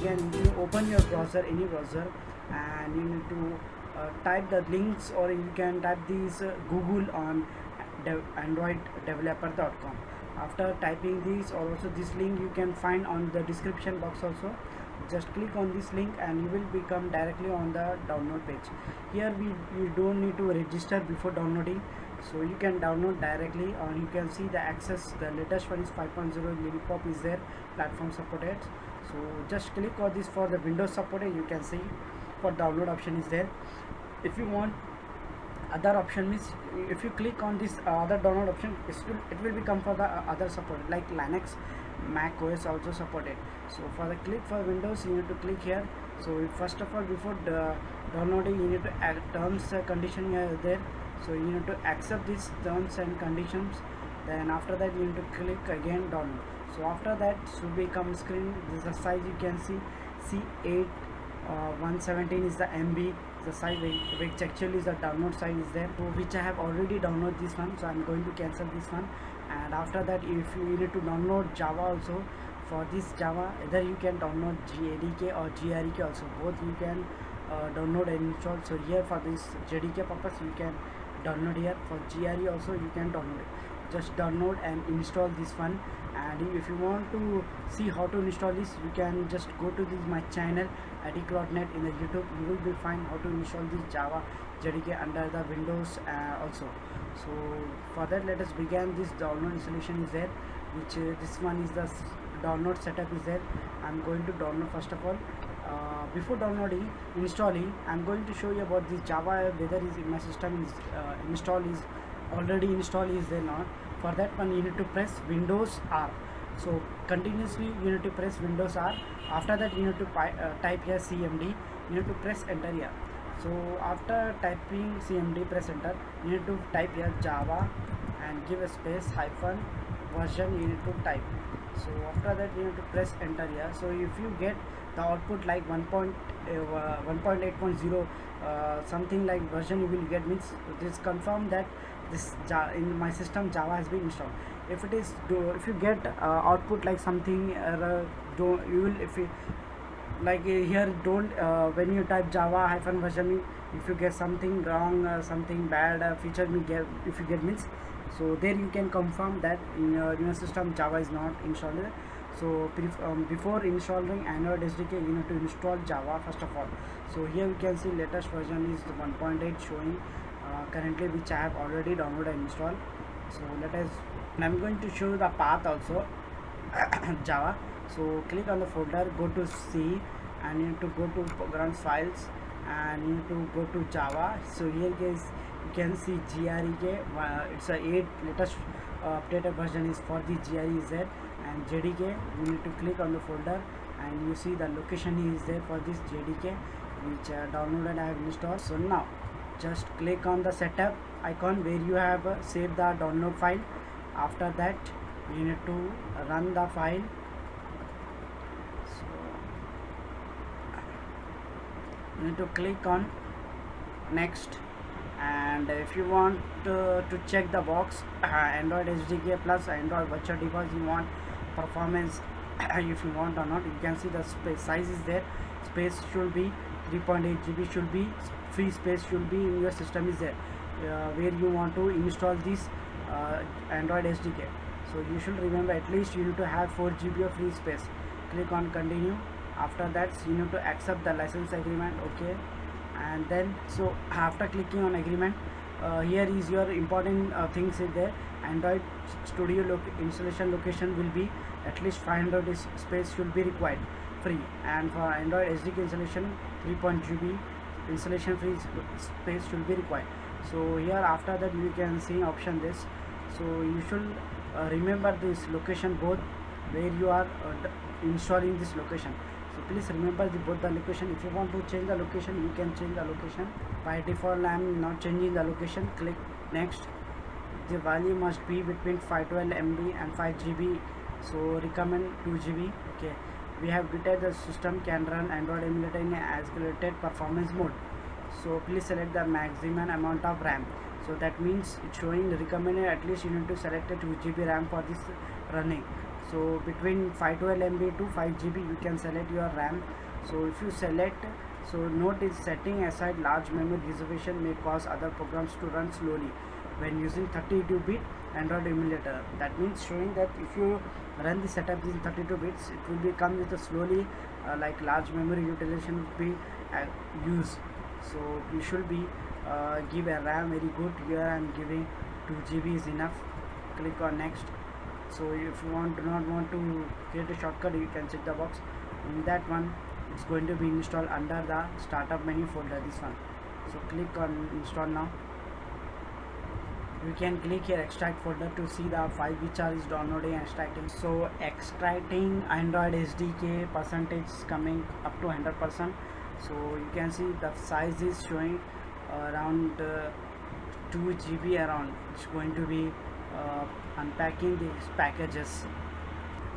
begin, you open your browser, any browser, and you need to type the links, or you can type these Google on androiddeveloper.com. After typing this, or also this link you can find on the description box also, just click on this link and you will become directly on the download page. Here you don't need to register before downloading, so you can download directly. And you can see the access, the latest one is 5.0 Lollipop is there, platform supported. So just click on this for the Windows supported. You can see for download option is there. If you want other option, means if you click on this other download option, it will become for the other support like Linux, Mac OS also supported. So for the click for Windows, you need to click here. So first of all, before the downloading, you need to add terms condition here there. So you need to accept these terms and conditions. Then after that you need to click again download. So after that should become screen. This is the size, you can see C8 117 is the MB, the size, which actually is the download size is there, so which I have already downloaded this one, so I'm going to cancel this one. And after that, if you need to download Java also, for this Java either you can download JDK or GREK also, both you can download and install. So here for this JDK purpose you can download here, for GRE also you can download it. Just download and install this one. And if you want to see how to install this, you can just go to this my channel Addy.net in the YouTube. You will be find how to install this Java JDK under the Windows also. So for that, let us begin. This download installation is there, which this one is the download setup is there. I'm going to download first of all. Before downloading, installing, I'm going to show you about this Java, whether is in my system is already installed is there not. For that one, you need to press Windows R. So continuously you need to press Windows R. After that, you need to type here CMD. You need to press enter here. So after typing CMD, press enter. You need to type here Java and give a space hyphen version. You need to type. So after that, you need to press enter here. So if you get the output like 1.8.0 something like version you will get, means this confirm that this in my system Java has been installed. If it is if you get output like something you will, if you like here don't when you type Java hyphen version, if you get something wrong, something bad feature me get, if you get means, so there you can confirm that in your system Java is not installed. So before installing Android SDK, you need to install Java first of all. So here you can see latest version is 1.8 showing currently, which I have already downloaded and installed. So I'm going to show you the path also Java. So click on the folder, go to C, and you need to go to programs files, and you need to go to Java. So here guys, you can see GREK, it's a 8 latest updated version is for the GREZ. And JDK, you need to click on the folder, and you see the location is there for this JDK, which downloaded I have installed. So now just click on the setup icon where you have saved the download file. After that, you need to run the file. So you need to click on next. And if you want to check the box Android SDK plus Android virtual device, you want performance if you want or not, you can see the space size is there. Space should be 3.8 GB should be, free space should be in your system is there where you want to install this Android SDK. So you should remember at least you need to have 4 GB of free space. Click on continue. After that, you need to accept the license agreement, okay. And then so after clicking on agreement, here is your important things is there. Android Studio installation location will be at least 500 space should be required free, and for Android SDK installation 3.0 GB installation free space should be required. So here after that you can see option this. So you should remember this location both where you are installing this location. So please remember both the location. If you want to change the location, you can change the location. By default, I am not changing the location. Click next. The value must be between 512 MB and 5 GB. So recommend 2 GB. Okay. We have detected the system can run Android emulator in accelerated performance mode. So please select the maximum amount of RAM. So that means it's showing recommended at least you need to select a 2 GB RAM for this running. So between 512 MB to 5 GB you can select your RAM. So if you select, so note is setting aside large memory reservation may cause other programs to run slowly when using 32-bit Android emulator. That means showing that if you run the setup in 32 bits, it will become with a slowly like large memory utilization will be used. So you should be give a RAM very good. Here I am giving 2 GB is enough. Click on next. So if you do not want to create a shortcut, you can check the box. In that one, it's going to be installed under the startup menu folder, this one. So click on install now. You can click here extract folder to see the file which is downloading and extracting. So extracting Android SDK percentage is coming up to 100%. So you can see the size is showing around 2 GB around. It's going to be unpacking these packages.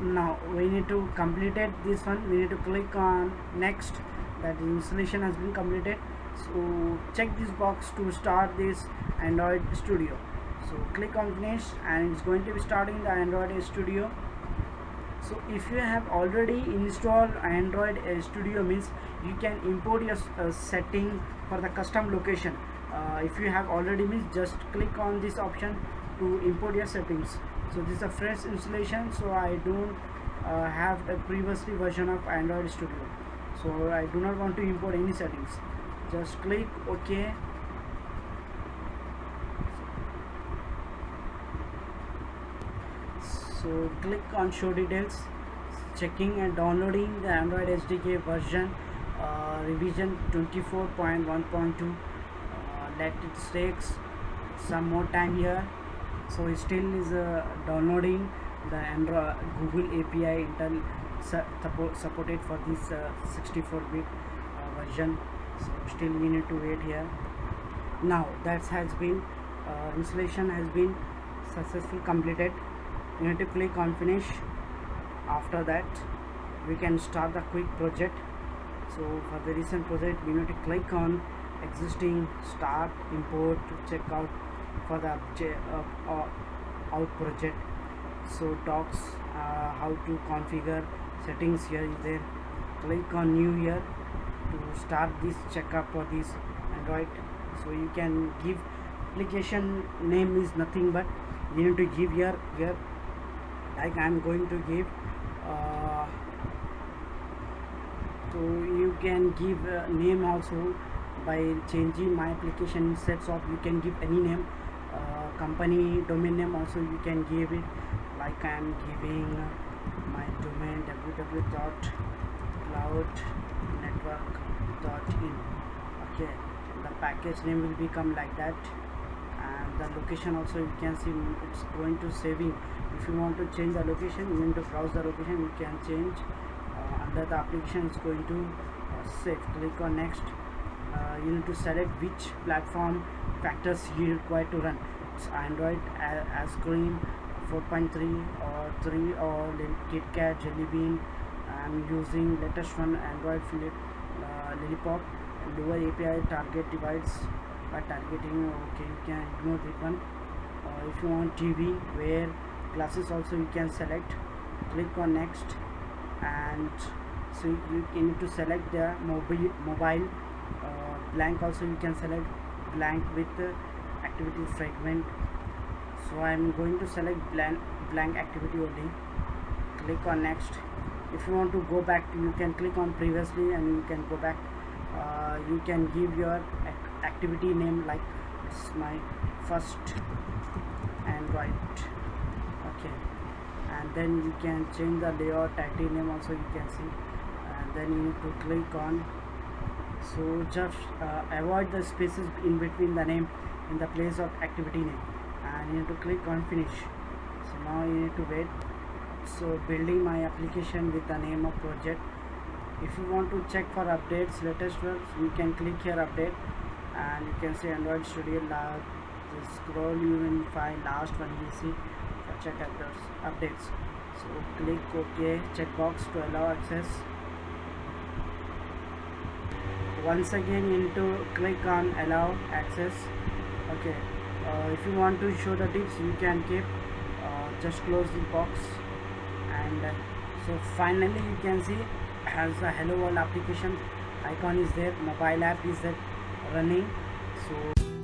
Now we need to complete this one. We need to click on next, that the installation has been completed. So check this box to start this Android Studio. So click on finish and it's going to be starting the Android Studio. So if you have already installed Android Studio, means you can import your setting for the custom location. If you have already, means just click on this option to import your settings. So this is a fresh installation, so I don't have a previously version of Android Studio, so I do not want to import any settings. Just click OK. So click on show details, checking and downloading the Android SDK version revision 24.1.2. Let it takes some more time here. So it still is downloading the Android Google API Intel supported for this 64-bit version. So still we need to wait here. Now that has been installation has been successfully completed. You need to click on finish. After that we can start the quick project. So for the recent project we need to click on existing, start, import, check out for the out project. So docs, how to configure settings here is there. Click on new here to start this checkup for this Android. So you can give application name is nothing but you need to give here like I am going to give so you can give name also by changing my application sets of, you can give any name, company domain name also you can give it, like I am giving my domain www.cloudnetwork.in. okay, the package name will become like that, and the location also you can see it's going to saving. If you want to change the location, you need to browse the location, you can change under the application is going to save. Click on next. You need to select which platform factors you require to run. It's Android, Ascream 4.3 or 3 or KitKat, Jelly Bean. I'm using latest one Android Lollipop, lower API target device by targeting. Okay, you can ignore that one. If you want TV, where glasses also you can select. Click on next, and so you need to select the mobile. Blank also you can select blank with activity fragment. So I am going to select blank activity only. Click on next. If you want to go back, you can click on previously and you can go back. You can give your activity name, like it's my first Android. Okay, and then you can change the layout, title name also you can see, and then you need to click on. So just avoid the spaces in between the name in the place of activity name, and you need to click on finish. So now you need to wait. So building my application with the name of project. If you want to check for updates, latest ones, you can click here update, and you can see Android Studio. Just scroll, you will find last one you see check updates. So click OK, checkbox to allow access. Once again you need to click on allow access. Okay, if you want to show the tips, you can keep, just close the box. And so finally you can see as the hello world application icon is there, mobile app is there running. So